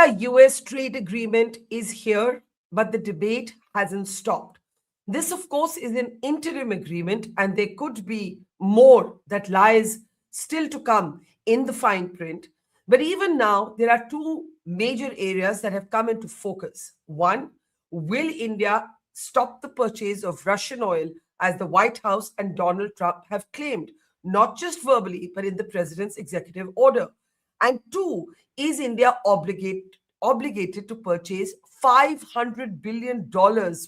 India-US trade agreement is here, but the debate hasn't stopped. This, of course, is an interim agreement, and there could be more that lies still to come in the fine print. But even now, there are two major areas that have come into focus. One, will India stop the purchase of Russian oil, as the White House and Donald Trump have claimed, not just verbally, but in the president's executive order? And two, is India obligated to purchase $500 billion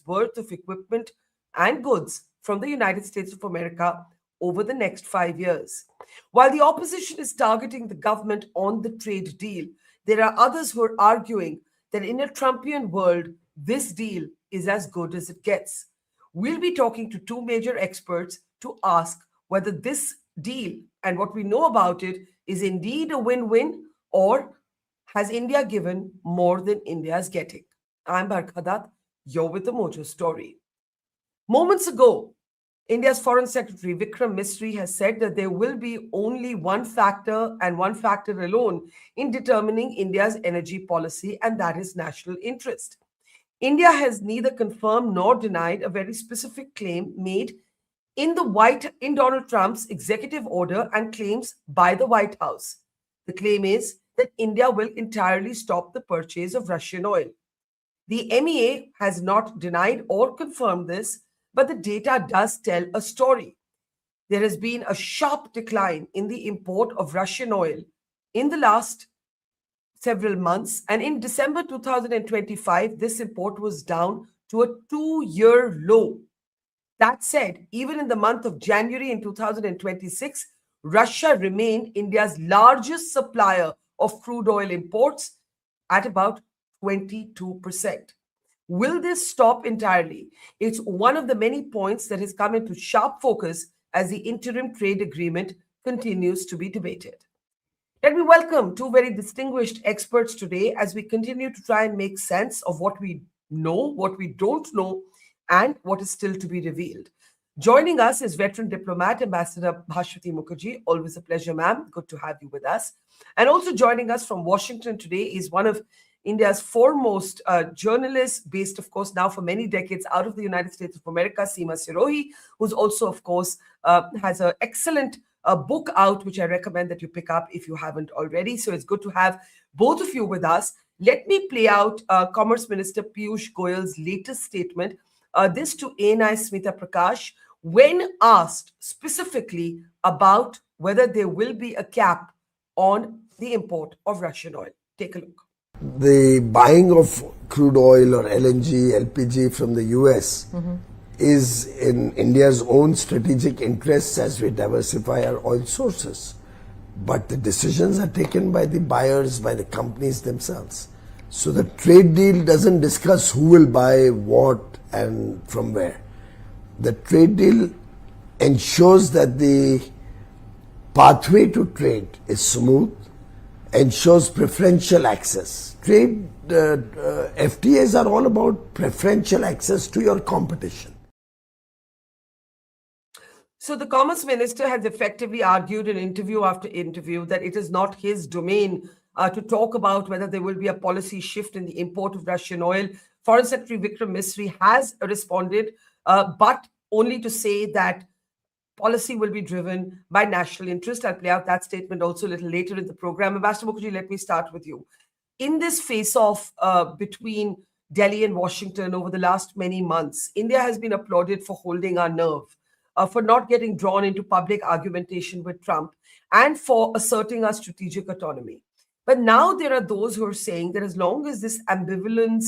worth of equipment and goods from the United States of America over the next 5 years? While the opposition is targeting the government on the trade deal, there are others who are arguing that in a Trumpian world, this deal is as good as it gets. We'll be talking to two major experts to ask whether this deal and what we know about it is indeed a win-win, or has India given more than India is getting? I'm Barkha Dutt. You're with the Mojo Story. Moments ago, India's Foreign Secretary Vikram Misri has said that there will be only one factor and one factor alone in determining India's energy policy, and that is national interest. India has neither confirmed nor denied a very specific claim made in Donald Trump's executive order and claims by the White House. The claim is that India will entirely stop the purchase of Russian oil. The MEA has not denied or confirmed this, but the data does tell a story. There has been a sharp decline in the import of Russian oil in the last several months, and in December 2025, this import was down to a 2-year low. That said, even in the month of January in 2026, Russia remained India's largest supplier of crude oil imports at about 22%. Will this stop entirely? It's one of the many points that has come into sharp focus as the interim trade agreement continues to be debated. Let me welcome two very distinguished experts today as we continue to try and make sense of what we know, what we don't know, and what is still to be revealed. Joining us is veteran diplomat, Ambassador Bhashwati Mukherjee. Always a pleasure, ma'am. Good to have you with us. And also joining us from Washington today is one of India's foremost journalists, based, of course, now for many decades out of the United States of America, Seema Sirohi, who's also, of course, has an excellent book out, which I recommend that you pick up if you haven't already. So it's good to have both of you with us. Let me play out Commerce Minister Piyush Goyal's latest statement, this to ANI Smita Prakash, when asked specifically about whether there will be a cap on the import of Russian oil. Take a look. The buying of crude oil or LNG, LPG from the US is in India's own strategic interests as we diversify our oil sources. But the decisions are taken by the buyers, by the companies themselves. So the trade deal doesn't discuss who will buy what and from where. The trade deal ensures that the pathway to trade is smooth, ensures preferential access. Trade FTAs are all about preferential access to your competition. So the Commerce Minister has effectively argued in interview after interview that it is not his domain to talk about whether there will be a policy shift in the import of Russian oil. Foreign Secretary Vikram Misri has responded, but only to say that policy will be driven by national interest. I'll play out that statement also a little later in the program. Ambassador Mukherjee, let me start with you. In this face-off between Delhi and Washington over the last many months, India has been applauded for holding our nerve, for not getting drawn into public argumentation with Trump, and for asserting our strategic autonomy. But now there are those who are saying that as long as this ambivalence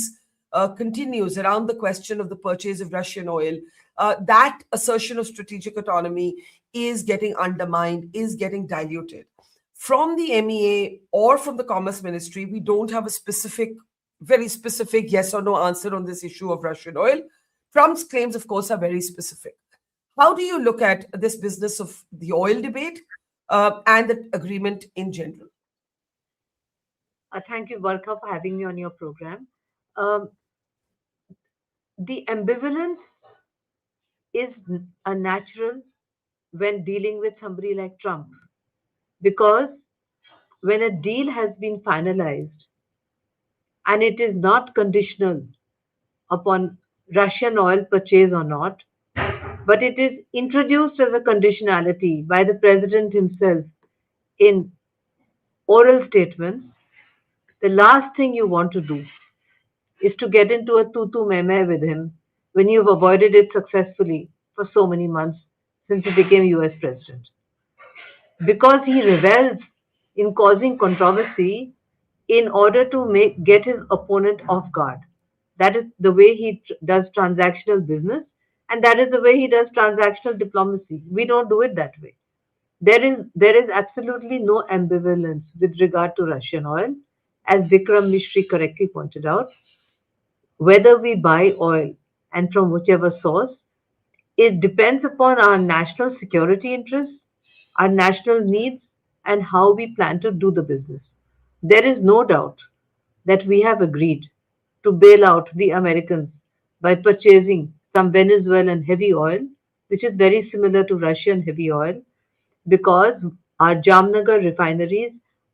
continues around the question of the purchase of Russian oil, that assertion of strategic autonomy is getting undermined, is getting diluted. From the MEA or from the Commerce Ministry, we don't have a specific, very specific yes or no answer on this issue of Russian oil. Trump's claims, of course, are very specific. How do you look at this business of the oil debate and the agreement in general? Thank you, Barkha, for having me on your program. The ambivalence is a natural when dealing with somebody like Trump, because when a deal has been finalized, and it is not conditional upon Russian oil purchase or not, but it is introduced as a conditionality by the president himself in oral statements. The last thing you want to do is to get into a tutu meme with him when you've avoided it successfully for so many months since he became US president. Because he revels in causing controversy in order to get his opponent off guard. That is the way he does transactional business, and that is the way he does transactional diplomacy. We don't do it that way. There is absolutely no ambivalence with regard to Russian oil, as Vikram Mishri correctly pointed out. Whether we buy oil and from whichever source, it depends upon our national security interests, our national needs, and how we plan to do the business. There is no doubt that we have agreed to bail out the Americans by purchasing some Venezuelan heavy oil, which is very similar to Russian heavy oil, because our Jamnagar refineries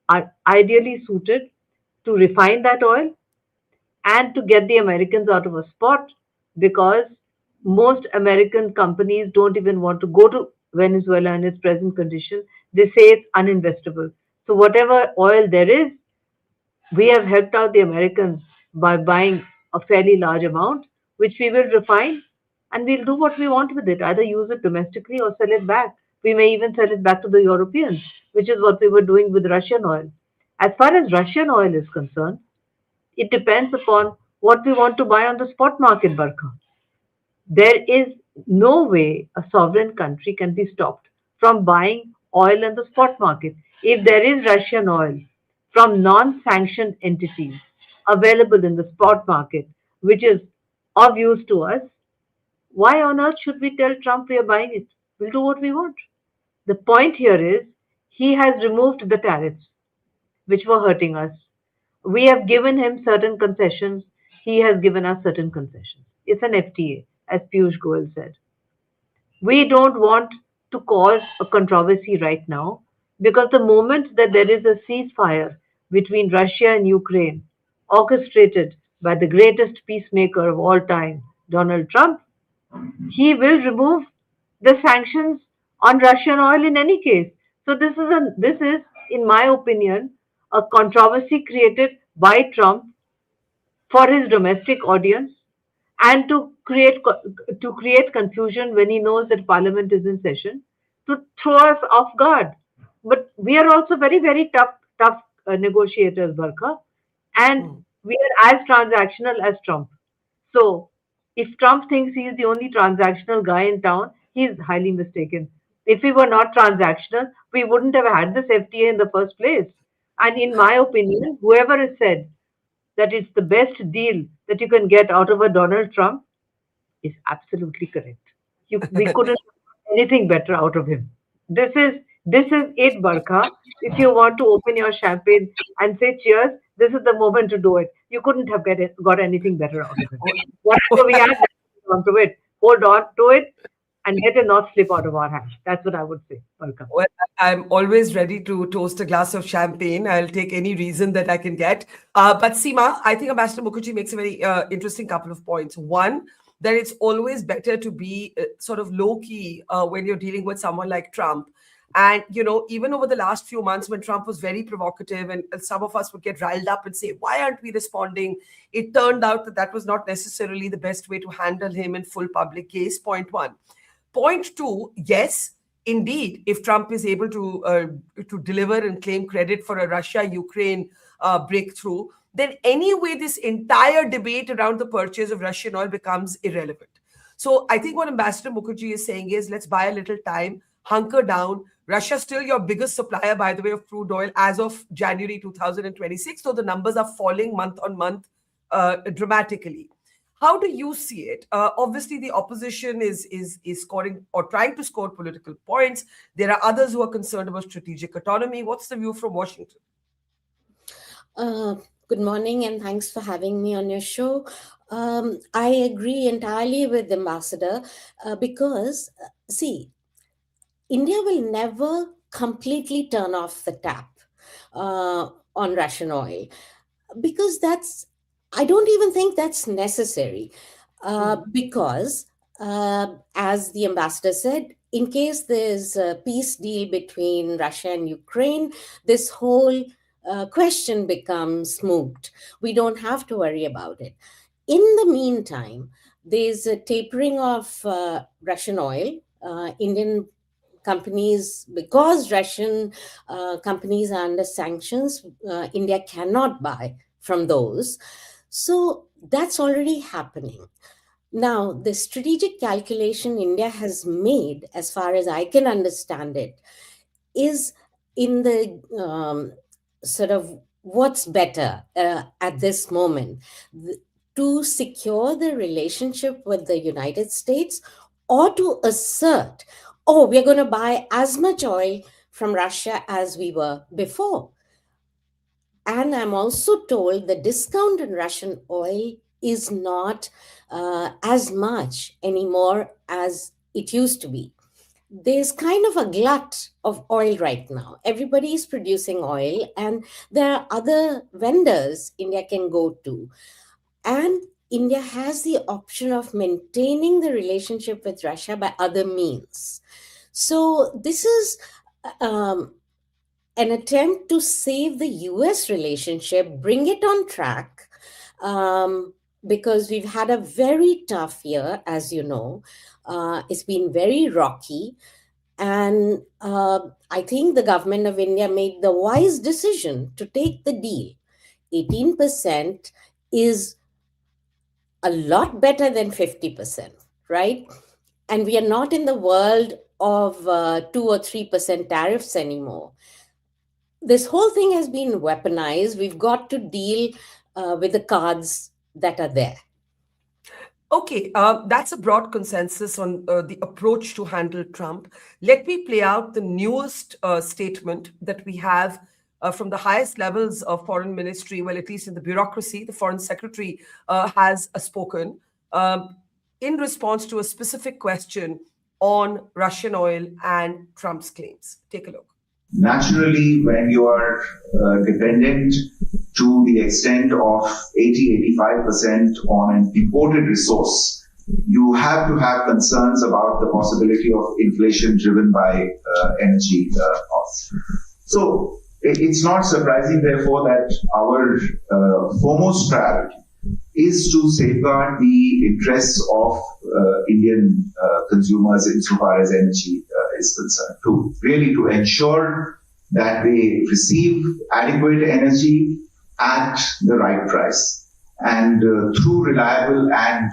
are ideally suited to refine that oil and to get the Americans out of a spot, because most American companies don't even want to go to Venezuela in its present condition. They say it's uninvestable. So, whatever oil there is, we have helped out the Americans by buying a fairly large amount, which we will refine and we'll do what we want with it, either use it domestically or sell it back. We may even sell it back to the Europeans, which is what we were doing with Russian oil. As far as Russian oil is concerned, it depends upon what we want to buy on the spot market, Barkha. There is no way a sovereign country can be stopped from buying oil in the spot market. If there is Russian oil from non sanctioned entities available in the spot market, which is of use to us, why on earth should we tell Trump we are buying it? We'll do what we want. The point here is he has removed the tariffs which were hurting us. We have given him certain concessions. He has given us certain concessions. It's an FTA, as Piyush Goyal said. We don't want to cause a controversy right now, because the moment that there is a ceasefire between Russia and Ukraine, orchestrated by the greatest peacemaker of all time, Donald Trump, he will remove the sanctions on Russian oil in any case. So this is, in my opinion, a controversy created by Trump for his domestic audience, and to create confusion when he knows that Parliament is in session, to throw us off guard. But we are also very very tough negotiators, Barkha, and Hmm. we are as transactional as Trump. So, if Trump thinks he is the only transactional guy in town, he is highly mistaken. If we were not transactional, we wouldn't have had this FTA in the first place. And in my opinion, whoever has said that it's the best deal that you can get out of a Donald Trump is absolutely correct. We couldn't have anything better out of him. This is it, Barkha. If you want to open your champagne and say cheers, this is the moment to do it. You couldn't have got anything better out of him. Whatever we had, hold on to it. Hold on to it and let it not slip out of our hands. That's what I would say, Barkha. Well, I'm always ready to toast a glass of champagne. I'll take any reason that I can get. But Seema, I think Ambassador Mukherjee makes a very interesting couple of points. One, that it's always better to be sort of low key when you're dealing with someone like Trump. And, even over the last few months when Trump was very provocative and some of us would get riled up and say, why aren't we responding? It turned out that that was not necessarily the best way to handle him in full public case, point one. Point two, yes, indeed, if Trump is able to deliver and claim credit for a Russia-Ukraine breakthrough, then anyway, this entire debate around the purchase of Russian oil becomes irrelevant. So I think what Ambassador Mukherjee is saying is, let's buy a little time, hunker down. Russia's still your biggest supplier, by the way, of crude oil as of January 2026. So the numbers are falling month on month dramatically. How do you see it? Obviously, the opposition is scoring or trying to score political points. There are others who are concerned about strategic autonomy. What's the view from Washington? Uh, Good morning, and thanks for having me on your show. I agree entirely with Ambassador because, see, India will never completely turn off the tap on Russian oil, because that's I don't even think that's necessary Mhm. because, as the ambassador said, in case there's a peace deal between Russia and Ukraine, this whole question becomes moot. We don't have to worry about it. In the meantime, there's a tapering of Russian oil. Indian companies, because Russian companies are under sanctions, India cannot buy from those. So that's already happening. Now, the strategic calculation India has made, as far as I can understand it, is in the sort of what's better at this moment, to secure the relationship with the United States, or to assert, oh, we're going to buy as much oil from Russia as we were before. And I'm also told the discount in Russian oil is not as much anymore as it used to be. There's kind of a glut of oil right now. Everybody is producing oil, and there are other vendors India can go to. And India has the option of maintaining the relationship with Russia by other means. So, this is um, an attempt to save the US relationship, bring it on track, because we've had a very tough year, as you know. It's been very rocky. And I think the government of India made the wise decision to take the deal. 18% is a lot better than 50%, right? And we are not in the world of 2 or 3% tariffs anymore. This whole thing has been weaponized. We've got to deal with the cards that are there. Okay, that's a broad consensus on the approach to handle Trump. Let me play out the newest statement that we have from the highest levels of foreign ministry, well, at least in the bureaucracy. The foreign secretary has spoken in response to a specific question on Russian oil and Trump's claims. Take a look. Naturally, when you are dependent to the extent of 80-85% on an imported resource, you have to have concerns about the possibility of inflation driven by energy costs. So it's not surprising, therefore, that our foremost priority is to safeguard the interests of Indian consumers insofar as energy is concerned, to really to ensure that they receive adequate energy at the right price and through reliable and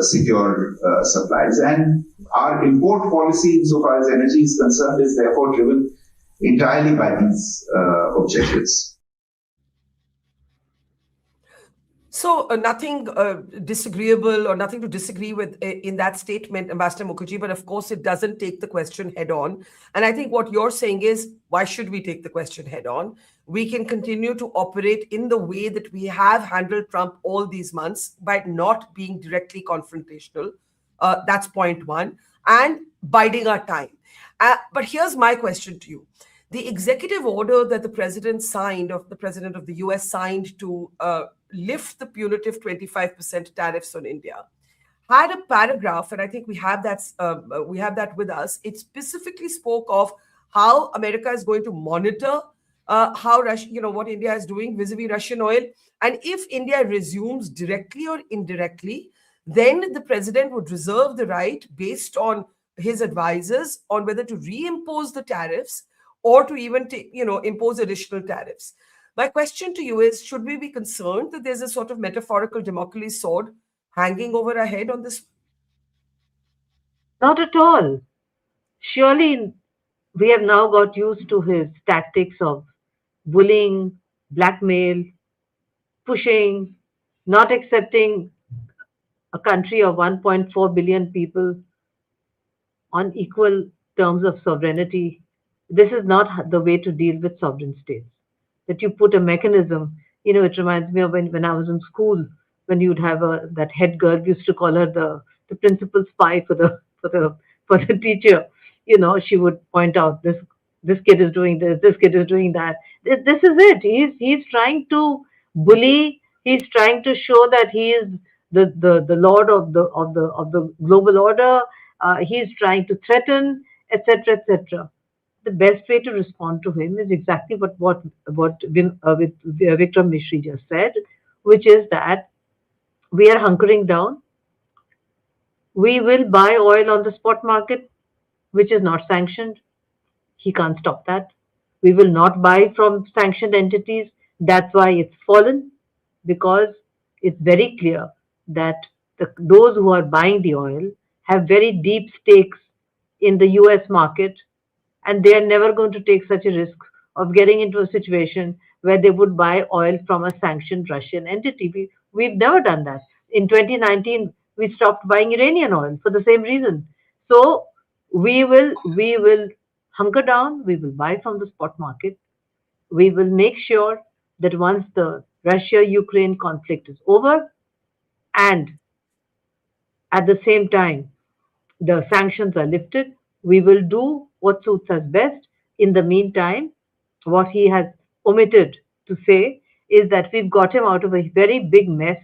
secure supplies. And our import policy insofar as energy is concerned is therefore driven entirely by these objectives. So, nothing disagreeable or nothing to disagree with in that statement, Ambassador Mukherjee, but of course, it doesn't take the question head on. And I think what you're saying is, why should we take the question head on? We can continue to operate in the way that we have handled Trump all these months by not being directly confrontational. That's point one, and biding our time. But here's my question to you. The executive order that the president signed, of the president of the US signed to lift the punitive 25% tariffs on India, had a paragraph, and I think we have that with us. It specifically spoke of how America is going to monitor how Russia, what India is doing vis-a-vis Russian oil, and if India resumes directly or indirectly, then the president would reserve the right, based on his advisors, on whether to reimpose the tariffs or to even impose additional tariffs. My question to you is, should we be concerned that there's a sort of metaphorical Damocles sword hanging over our head on this? Not at all. Surely we have now got used to his tactics of bullying, blackmail, pushing, not accepting a country of 1.4 billion people on equal terms of sovereignty. This is not the way to deal with sovereign states. That you put a mechanism, it reminds me of when I was in school, when you'd have that head girl, we used to call her the principal spy for the teacher. She would point out this kid is doing this kid is doing that. This is it. He's trying to bully He's trying to show that he is the lord of the global order. He's trying to threaten, etc., etc. The best way to respond to him is exactly what Vikram Mishri just said, which is that we are hunkering down. We will buy oil on the spot market, which is not sanctioned. He can't stop that. We will not buy from sanctioned entities. That's why it's fallen, because it's very clear that those who are buying the oil have very deep stakes in the US market, and they are never going to take such a risk of getting into a situation where they would buy oil from a sanctioned Russian entity. We've never done that. In 2019, we stopped buying Iranian oil for the same reason. So we will hunker down. We will buy from the spot market. We will make sure that once the Russia-Ukraine conflict is over, and at the same time the sanctions are lifted, we will do what suits us best. In the meantime, what he has omitted to say is that we've got him out of a very big mess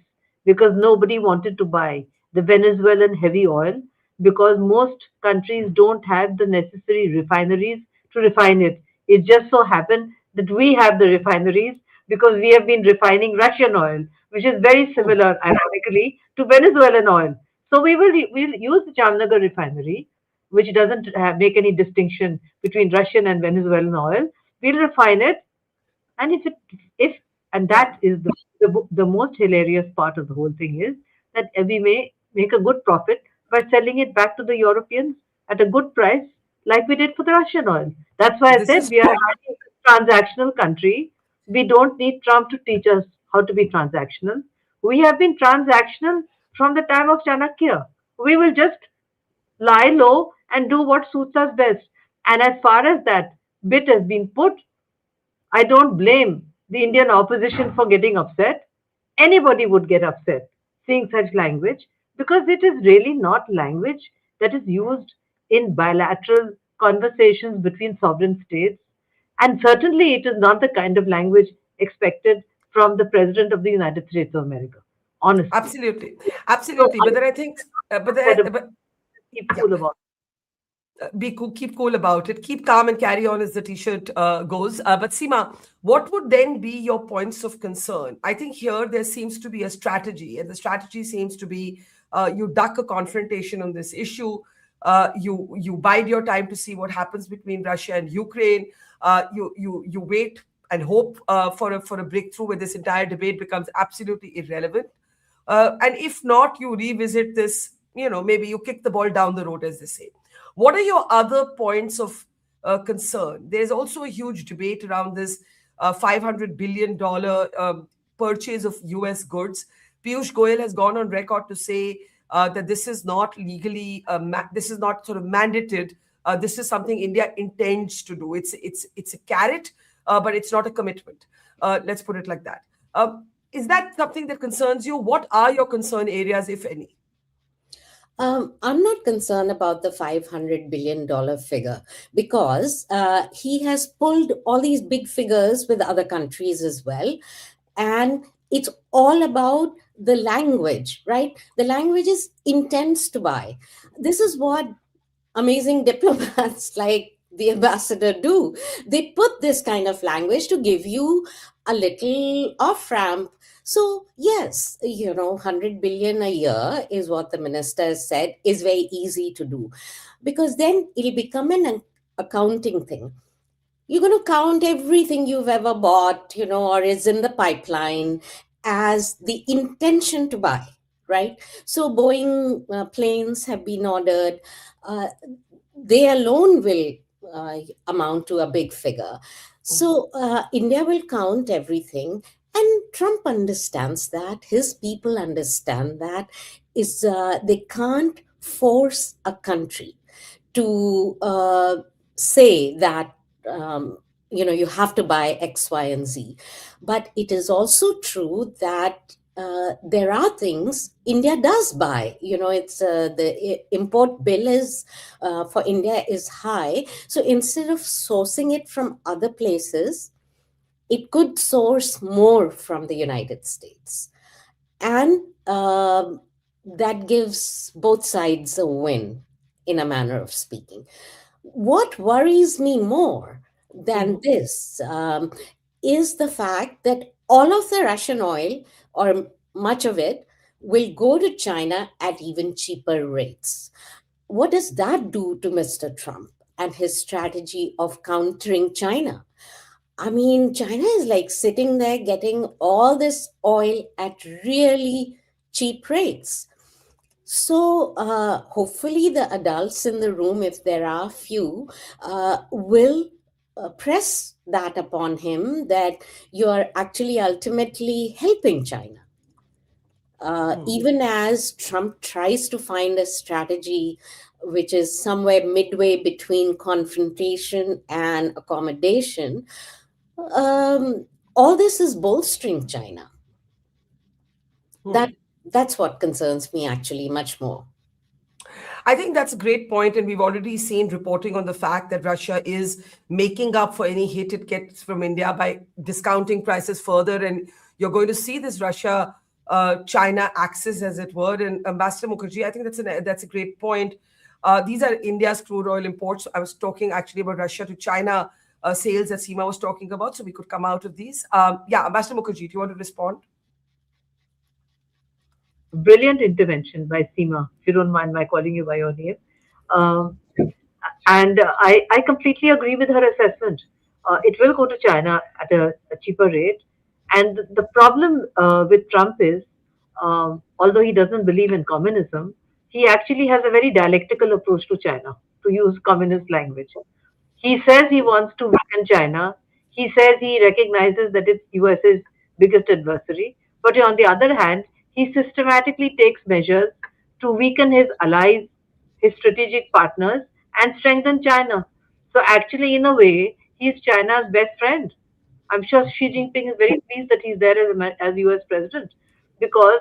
because nobody wanted to buy the Venezuelan heavy oil, because most countries don't have the necessary refineries to refine it. It just so happened that we have the refineries because we have been refining Russian oil, which is very similar, ironically, to Venezuelan oil. So we'll use the Jamnagar refinery, which doesn't make any distinction between Russian and Venezuelan oil. We'll refine it, and if and Yeah. that is the most hilarious part of the whole thing is that we may make a good profit by selling it back to the Europeans at a good price, like we did for the Russian oil. That's why I This said is we are a highly transactional country. We don't need Trump to teach us how to be transactional. We have been transactional from the time of Chanakya. We will just lie low and do what suits us best. And as far as that bit has been put, I don't blame the Indian opposition for getting upset. Anybody would get upset seeing such language, because it is really not language that is used in bilateral conversations between sovereign states. And certainly it is not the kind of language expected from the President of the United States of America, honestly. absolutely, So absolutely. I But then I think, but said then, about keep yeah, cool about be cool, keep cool about it, keep calm and carry on, as the t-shirt goes. But Seema, what would then be your points of concern? I think here there seems to be a strategy, and the strategy seems to be you duck a confrontation on this issue. You bide your time to see what happens between Russia and Ukraine. You wait and hope for a breakthrough where this entire debate becomes absolutely irrelevant. And if not, you revisit this. Maybe you kick the ball down the road, as they say. What are your other points of concern? There's also a huge debate around this $500 billion purchase of US goods. Piyush Goyal has gone on record to say that this is not legally, this is not sort of mandated. This is something India intends to do. It's a carrot, but it's not a commitment. Let's put it like that. Is that something that concerns you? What are your concern areas, if any? I'm not concerned about the $500 billion figure because he has pulled all these big figures with other countries as well. And it's all about the language, right? The language is intends to buy. This is what amazing diplomats like the ambassador do. They put this kind of language to give you a little off ramp. So yes, 100 billion a year is what the minister has said is very easy to do, because then it'll become an accounting thing. You're going to count everything you've ever bought, or is in the pipeline as the intention to buy, right? So Boeing planes have been ordered. Uh, they alone will amount to a big figure. So India will count everything, and Trump understands that. His people understand that. Is they can't force a country to say that you have to buy X, Y, and Z. But it is also true that there are things India does buy. It's the import bill is for India is high. So instead of sourcing it from other places, it could source more from the United States. And that gives both sides a win, in a manner of speaking. What worries me more than Mhm. this is the fact that all of the Russian oil, or much of it, will go to China at even cheaper rates. What does that do to Mr. Trump and his strategy of countering China? I mean, China is like sitting there getting all this oil at really cheap rates. So, hopefully, the adults in the room, if there are few, will press that upon him that you are actually ultimately helping China. Hmm. Even as Trump tries to find a strategy which is somewhere midway between confrontation and accommodation, all this is bolstering China. Hmm. That that's what concerns me actually much more. I think that's a great point, and we've already seen reporting on the fact that Russia is making up for any hit it gets from India by discounting prices further, and you're going to see this Russia China axis, as it were. And Ambassador Mukherjee, I think that's a great point. These are India's crude oil imports. I was talking actually about Russia to China sales that Seema was talking about, so we could come out of these. Yeah, Ambassador Mukherjee, do you want to respond? Brilliant intervention by Seema, if you don't mind my calling you by your name. Um, and I completely agree with her assessment. It will go to China at a cheaper rate. And the problem with Trump is, although he doesn't believe in communism, he actually has a very dialectical approach to China, to use communist language. He says he wants to weaken China. He says he recognizes that it's US's biggest adversary. But on the other hand, he systematically takes measures to weaken his allies, his strategic partners, and strengthen China. So actually, in a way, he's China's best friend. I'm sure Xi Jinping is very pleased that he's there as US president, because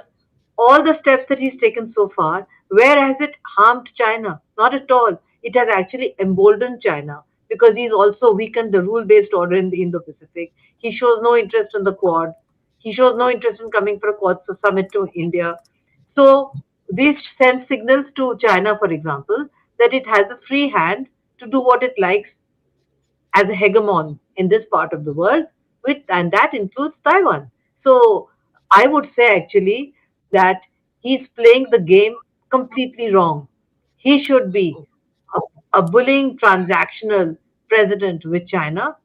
all the steps that he's taken so far, where has it harmed China? Not at all. It has actually emboldened China, because he's also weakened the rule based order in the Indo Pacific. He shows no interest in the Quad. He shows no interest in coming for a Quad summit to India. So this sends signals to China, for example, that it has a free hand to do what it likes as a hegemon in this part of the world, and that includes Taiwan. So I would say actually that he's playing the game completely wrong. He should be a, a bullying transactional president with China,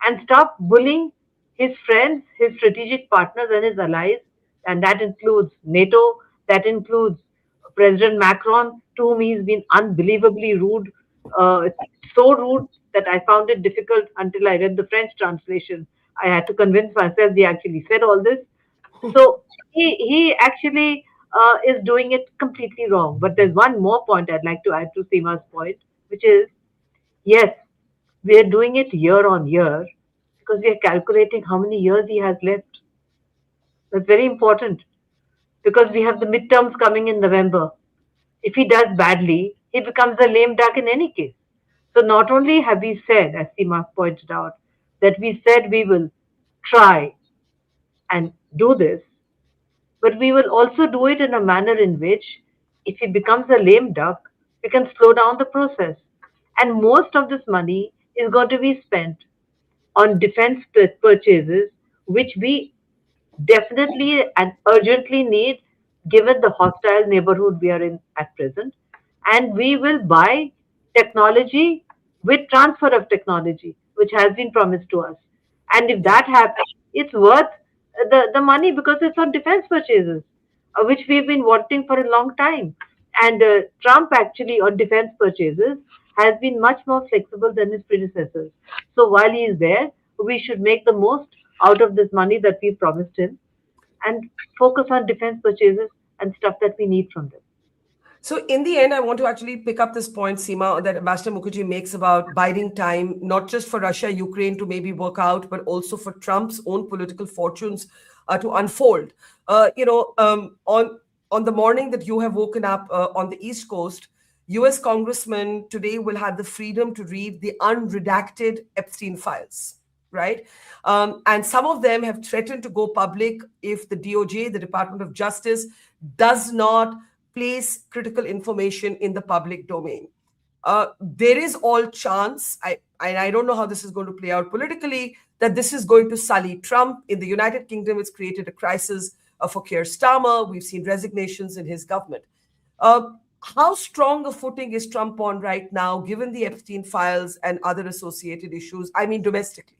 and stop bullying his friends, his strategic partners, and his allies. And that includes NATO, that includes President Macron, to whom he's been unbelievably rude, uh, so rude that I found it difficult until I read the French translation. I had to convince myself they actually said all this. So he actually is doing it completely wrong. But there's one more point I'd like to add to Seema's point, which is, yes, we are doing it year on year because we are calculating how many years he has left. That's very important, because we have the midterms coming in November. If he does badly, he becomes a lame duck in any case. So not only have we said, as Seema pointed out, that we said we will try and do this, but we will also do it in a manner in which, if he becomes a lame duck, we can slow down the process. And most of this money is going to be spent on defense purchases, which we definitely and urgently need, given the hostile neighborhood we are in at present. And we will buy technology with transfer of technology, which has been promised to us. And if Yeah. that happens, it's worth the money, because it's on defense purchases, which we've been wanting for a long time. And Trump actually on defense purchases has been much more flexible than his predecessors. So while he is there, we should make the most out of this money that we promised him, and focus on defense purchases and stuff that we need from them. So, in the end, I want to actually pick up this point, Seema, that Ambassador Mukherjee makes about biding time, not just for Russia, Ukraine to maybe work out, but also for Trump's own political fortunes to unfold. On the morning that you have woken up on the East Coast, U.S. congressmen today will have the freedom to read the unredacted Epstein files. right? And some of them have threatened to go public if the DOJ, the Department of Justice, does not place critical information in the public domain. There is all chance, I don't know how this is going to play out politically, that this is going to sully Trump. In the United Kingdom, it's created a crisis for Keir Starmer. We've seen resignations in his government. Uh, how strong a footing is Trump on right now, given the Epstein files and other associated issues? I mean, domestically.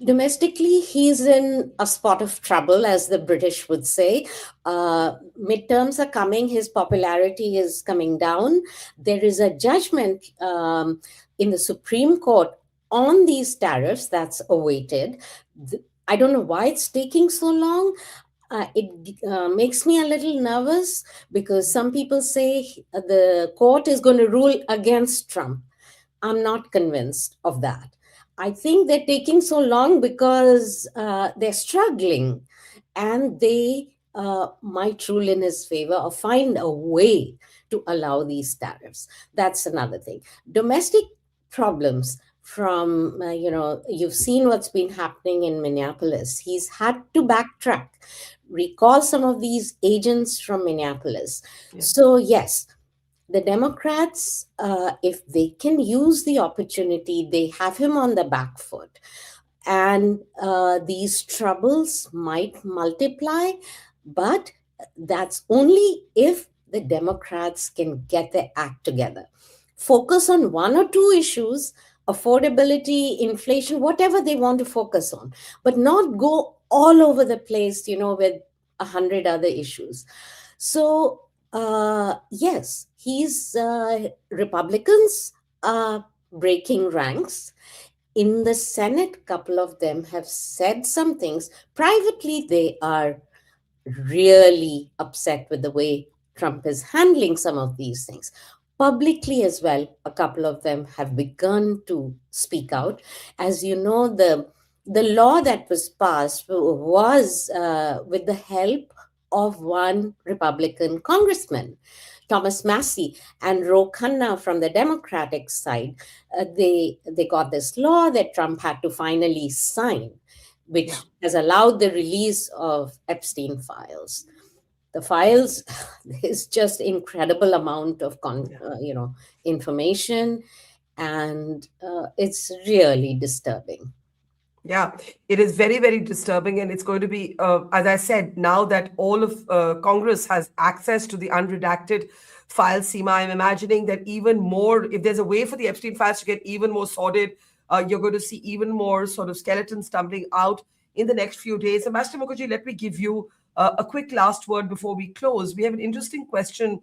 Domestically, he's in a spot of trouble, as the British would say. Midterms are coming, his popularity is coming down. There is a judgment in the Supreme Court on these tariffs that's awaited. I don't know why it's taking so long. It makes me a little nervous because some people say the court is going to rule against Trump. I'm not convinced of that. I think they're taking so long because they're struggling, and they might rule in his favor or find a way to allow these tariffs. That's another thing. Domestic problems from, you've seen what's been happening in Minneapolis. He's had to backtrack, recall some of these agents from Minneapolis. Yeah. So, yes, the Democrats, if they can use the opportunity, they have him on the back foot. And these troubles might multiply, but that's only if the Democrats can get their act together. Focus on one or two issues, affordability, inflation, whatever they want to focus on, but not go all over the place, with 100 other issues. So, yes, Republicans are breaking ranks. In the Senate, couple of them have said some things. Privately, they are really upset with the way Trump is handling some of these things. Publicly as well, a couple of them have begun to speak out. As you know, the law that was passed was with the help of one Republican congressman, Thomas Massey, and Ro Khanna from the Democratic side. They got this law that Trump had to finally sign, which has allowed the release of Epstein files. The files, there's just incredible amount of information, and it's really disturbing. Yeah, it is very, very disturbing. And it's going to be, as I said, now that all of Congress has access to the unredacted files, Seema, I'm imagining that even more, if there's a way for the Epstein files to get even more sorted, you're going to see even more sort of skeletons tumbling out in the next few days. Ambassador Mukherjee, let me give you a quick last word before we close. We have an interesting question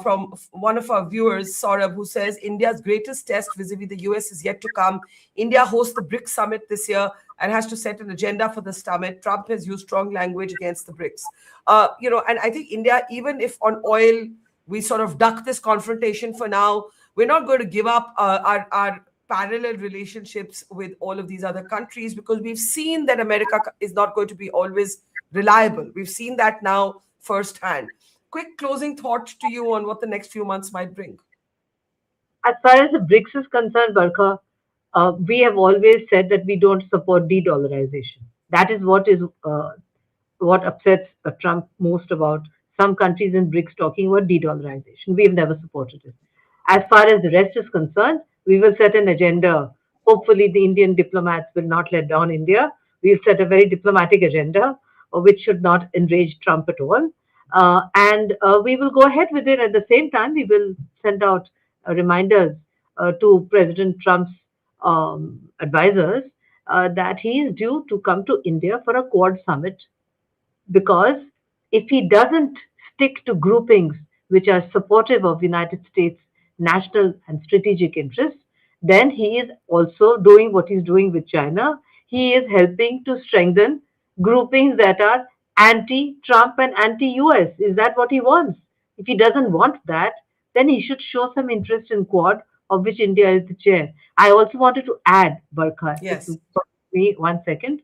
from one of our viewers, Saurabh, who says India's greatest test vis-a-vis the US is yet to come. India hosts the BRICS summit this year and has to set an agenda for the summit. Trump has used strong language against the BRICS. And I think India, even if on oil we sort of duck this confrontation for now, we're not going to give up our parallel relationships with all of these other countries, because we've seen that America is not going to be always reliable. We've seen that now firsthand. Quick closing thought to you on what the next few months might bring. As far as the BRICS is concerned, Barkha, we have always said that we don't support de-dollarization. That is what upsets Trump most about some countries in BRICS talking about de-dollarization. We have never supported it. As far as the rest is concerned, we will set an agenda. Hopefully, the Indian diplomats will not let down India. We'll set a very diplomatic agenda, which should not enrage Trump at all. And we will go ahead with it. At the same time, we will send out reminders to President Trump's advisors that he is due to come to India for a Quad summit, because if he doesn't stick to groupings which are supportive of United States national and strategic interests, then he is also doing what he's doing with China. He is helping to strengthen groupings that are anti-Trump and anti-US. Is that what he wants? If he doesn't want that, then he should show some interest in Quad, of which India is the chair. I also wanted to add, Barkha, Yes. if you permit me 1 second,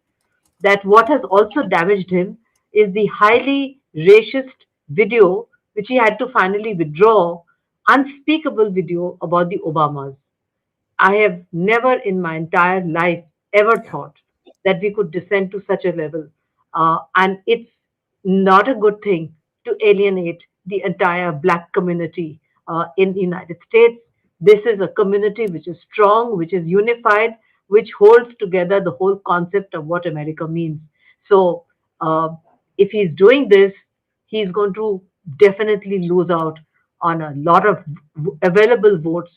that what has also damaged him is the highly racist video, which he had to finally withdraw, unspeakable video about the Obamas. I have never in my entire life ever thought that we could descend to such a level. And it's not a good thing to alienate the entire Black community in the United States. This is a community which is strong, which is unified, which holds together the whole concept of what America means. So, if he's doing this, he's going to definitely lose out on a lot of available votes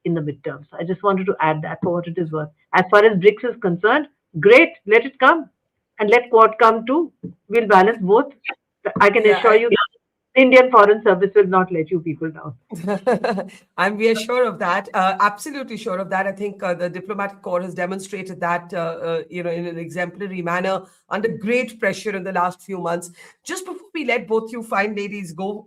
in the midterms. I just wanted to add that for what it is worth. As far as BRICS is concerned, great, let it come. And let Quad come too. We'll balance both. I can Yeah, assure you that the Indian Foreign Service will not let you people down. We are sure of that. Absolutely sure of that. I think the diplomatic corps has demonstrated that, in an exemplary manner under great pressure in the last few months. Just before we let both you fine ladies go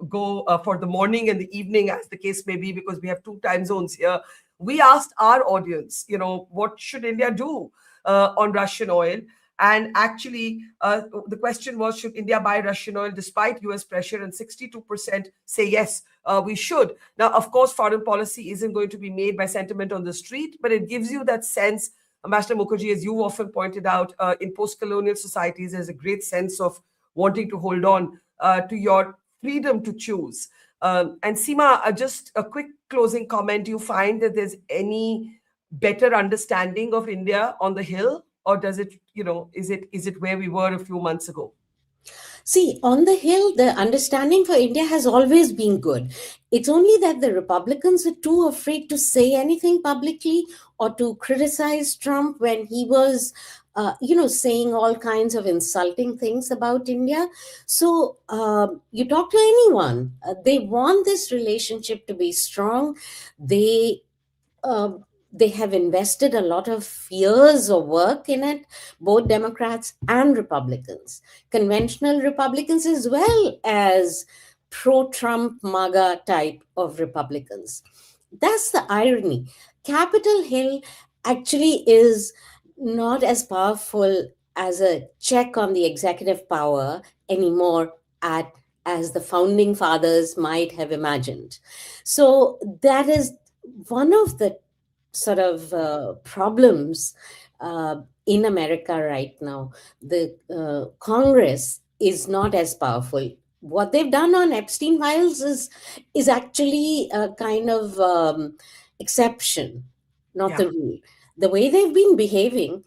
for the morning and the evening, as the case may be, because we have 2 time zones here, we asked our audience, what should India do on Russian oil? And actually, the question was, should India buy Russian oil despite US pressure? And 62% say yes, we should. Now, of course, foreign policy isn't going to be made by sentiment on the street, but it gives you that sense, Ambassador Mukherjee, as you often pointed out, in post-colonial societies, there's a great sense of wanting to hold on to your freedom to choose. And Seema, just a quick closing comment. Do you find that there's any better understanding of India on the Hill? Or does it, is it where we were a few months ago? See, on the Hill, the understanding for India has always been good. It's only that the Republicans are too afraid to say anything publicly or to criticize Trump when he was, saying all kinds of insulting things about India. So you talk to anyone, they want this relationship to be strong. They have invested a lot of years of work in it, both Democrats and Republicans, conventional Republicans as well as pro-Trump MAGA type of Republicans. That's the irony. Capitol Hill actually is not as powerful as a check on the executive power anymore as the founding fathers might have imagined. So that is one of the sort of problems in America right now. The Congress is not as powerful. What they've done on Epstein files is actually a kind of exception, not the rule. The way they've been behaving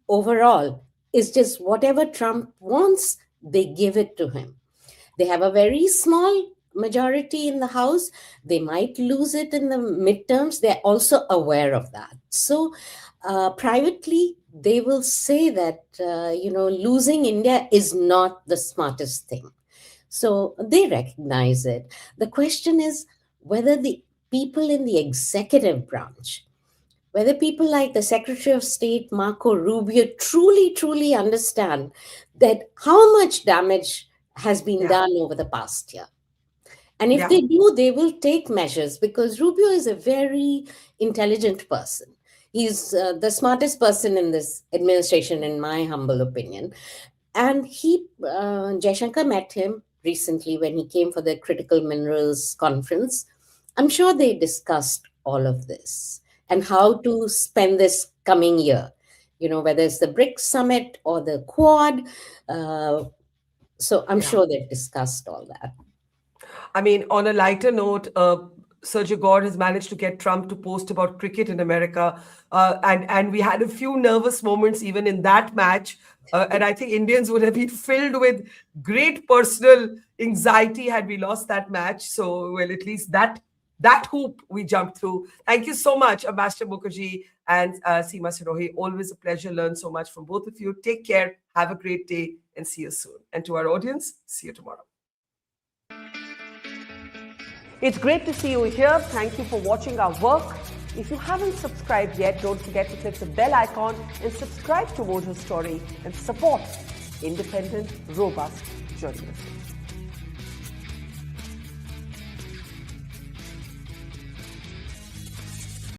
overall is just whatever Trump wants, they give it to him. They have a very small majority in the House. They might lose it in the midterms. They're also aware of that. So privately, they will say that, losing India is not the smartest thing. So they recognize it. The question is whether the people in the executive branch, whether people like the Secretary of State, Marco Rubio, truly understand that how much damage has been done over the past year. And if they do, they will take measures, because Rubio is a very intelligent person. He's the smartest person in this administration, in my humble opinion. And Jaishankar met him recently when he came for the Critical Minerals Conference. I'm sure they discussed all of this and how to spend this coming year, whether it's the BRICS summit or the Quad. So I'm sure they've discussed all that. I mean, on a lighter note, Sergio Gore has managed to get Trump to post about cricket in America. And we had a few nervous moments even in that match. And I think Indians would have been filled with great personal anxiety had we lost that match. So, well, at least that hoop we jumped through. Thank you so much, Ambassador Mukherjee and Seema Sirohi. Always a pleasure. Learn so much from both of you. Take care. Have a great day and see you soon. And to our audience, see you tomorrow. It's great to see you here. Thank you for watching our work. If you haven't subscribed yet, don't forget to click the bell icon and subscribe to Vote Her Story and support independent, robust journalism.